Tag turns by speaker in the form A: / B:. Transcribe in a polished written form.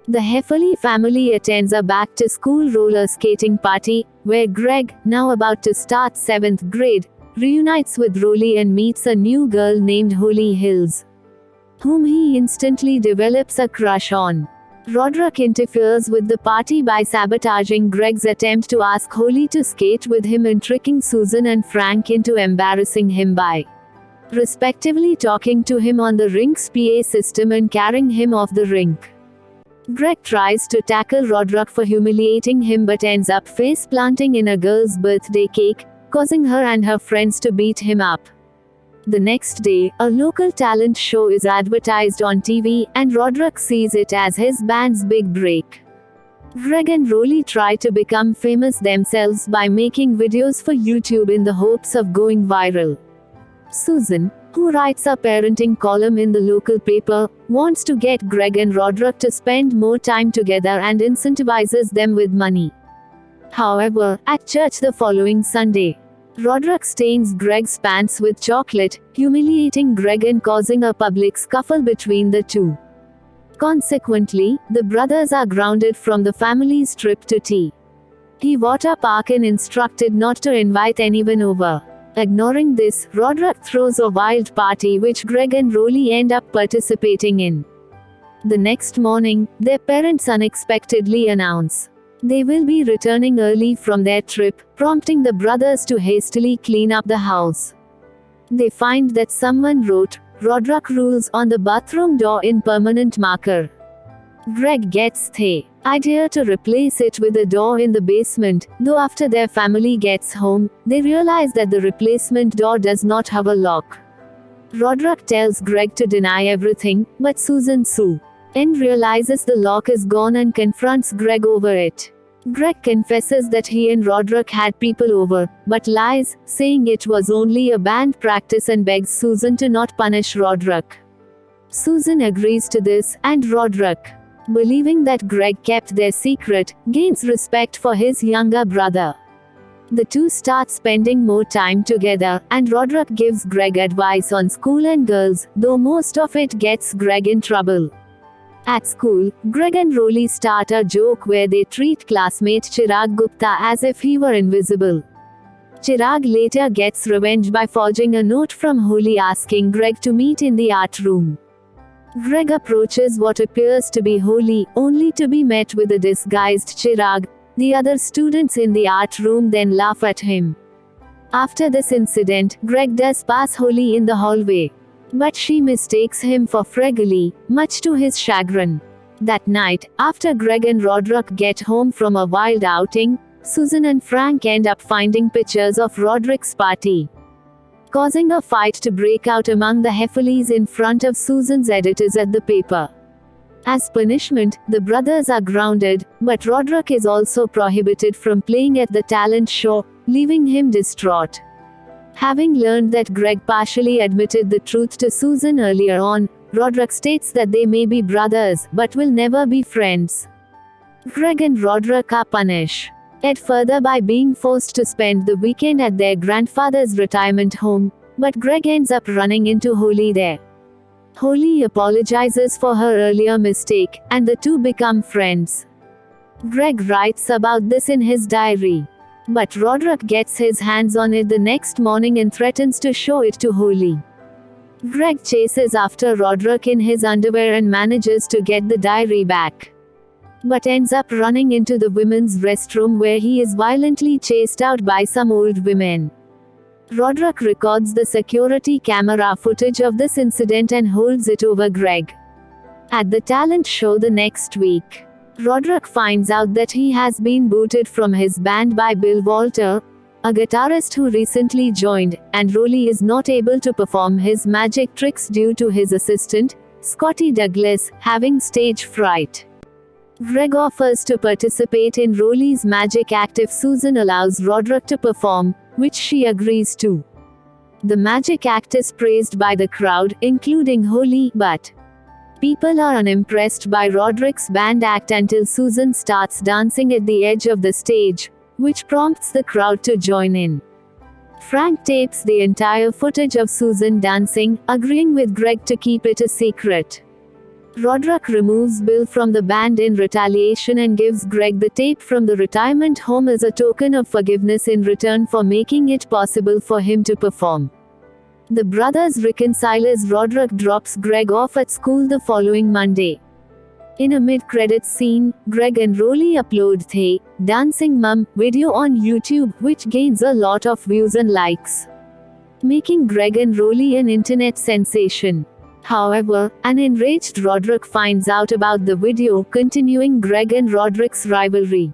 A: The Heffley family attends a back-to-school roller skating party, where Greg, now about to start 7th grade, reunites with Rolly and meets a new girl named Holly Hills, whom he instantly develops a crush on. Rodrick interferes with the party by sabotaging Greg's attempt to ask Holly to skate with him and tricking Susan and Frank into embarrassing him by, respectively, talking to him on the rink's PA system and carrying him off the rink. Greg tries to tackle Rodrick for humiliating him but ends up face-planting in a girl's birthday cake, causing her and her friends to beat him up. The next day, a local talent show is advertised on TV, and Rodrick sees it as his band's big break. Greg and Rolly try to become famous themselves by making videos for YouTube in the hopes of going viral. Susan, who writes a parenting column in the local paper, wants to get Greg and Rodrick to spend more time together and incentivizes them with money. However, at church the following Sunday, Rodrick stains Greg's pants with chocolate, humiliating Greg and causing a public scuffle between the two. Consequently, the brothers are grounded from the family's trip to Tea Water Park and instructed not to invite anyone over. Ignoring this, Rodrick throws a wild party which Greg and Rolly end up participating in. The next morning, their parents unexpectedly announce they will be returning early from their trip, prompting the brothers to hastily clean up the house. They find that someone wrote "Rodrick rules" on the bathroom door in permanent marker. Greg gets the idea to replace it with a door in the basement, though after their family gets home, they realize that the replacement door does not have a lock. Rodrick tells Greg to deny everything, but Susan realizes the lock is gone and confronts Greg over it. Greg confesses that he and Rodrick had people over, but lies, saying it was only a band practice, and begs Susan to not punish Rodrick. Susan agrees to this, and Rodrick, believing that Greg kept their secret, gains respect for his younger brother. The two start spending more time together, and Rodrick gives Greg advice on school and girls, though most of it gets Greg in trouble. At school, Greg and Rolly start a joke where they treat classmate Chirag Gupta as if he were invisible. Chirag later gets revenge by forging a note from Holly asking Greg to meet in the art room. Greg approaches what appears to be Holly, only to be met with a disguised Chirag. The other students in the art room then laugh at him. After this incident, Greg does pass Holly in the hallway, but she mistakes him for Fregally, much to his chagrin. That night, after Greg and Rodrick get home from a wild outing, Susan and Frank end up finding pictures of Rodrick's party, causing a fight to break out among the Heffleys in front of Susan's editors at the paper. As punishment, the brothers are grounded, but Rodrick is also prohibited from playing at the talent show, leaving him distraught. Having learned that Greg partially admitted the truth to Susan earlier on, Rodrick states that they may be brothers, but will never be friends. Greg and Rodrick are punished further by being forced to spend the weekend at their grandfather's retirement home, but Greg ends up running into Holly there. Holly apologizes for her earlier mistake, and the two become friends. Greg writes about this in his diary, but Rodrick gets his hands on it the next morning and threatens to show it to Holly. Greg chases after Rodrick in his underwear and manages to get the diary back, but ends up running into the women's restroom where he is violently chased out by some old women. Rodrick records the security camera footage of this incident and holds it over Greg. At the talent show the next week, Rodrick finds out that he has been booted from his band by Bill Walter, a guitarist who recently joined, and Rolly is not able to perform his magic tricks due to his assistant, Scotty Douglas, having stage fright. Greg offers to participate in Rolly's magic act if Susan allows Rodrick to perform, which she agrees to. The magic act is praised by the crowd, including Holly, but people are unimpressed by Rodrick's band act until Susan starts dancing at the edge of the stage, which prompts the crowd to join in. Frank tapes the entire footage of Susan dancing, agreeing with Greg to keep it a secret. Rodrick removes Bill from the band in retaliation and gives Greg the tape from the retirement home as a token of forgiveness in return for making it possible for him to perform. The brothers reconcile as Rodrick drops Greg off at school the following Monday. In a mid-credits scene, Greg and Rolly upload the "Dancing Mum" video on YouTube, which gains a lot of views and likes, making Greg and Rolly an internet sensation. However, an enraged Rodrick finds out about the video, continuing Greg and Rodrick's rivalry.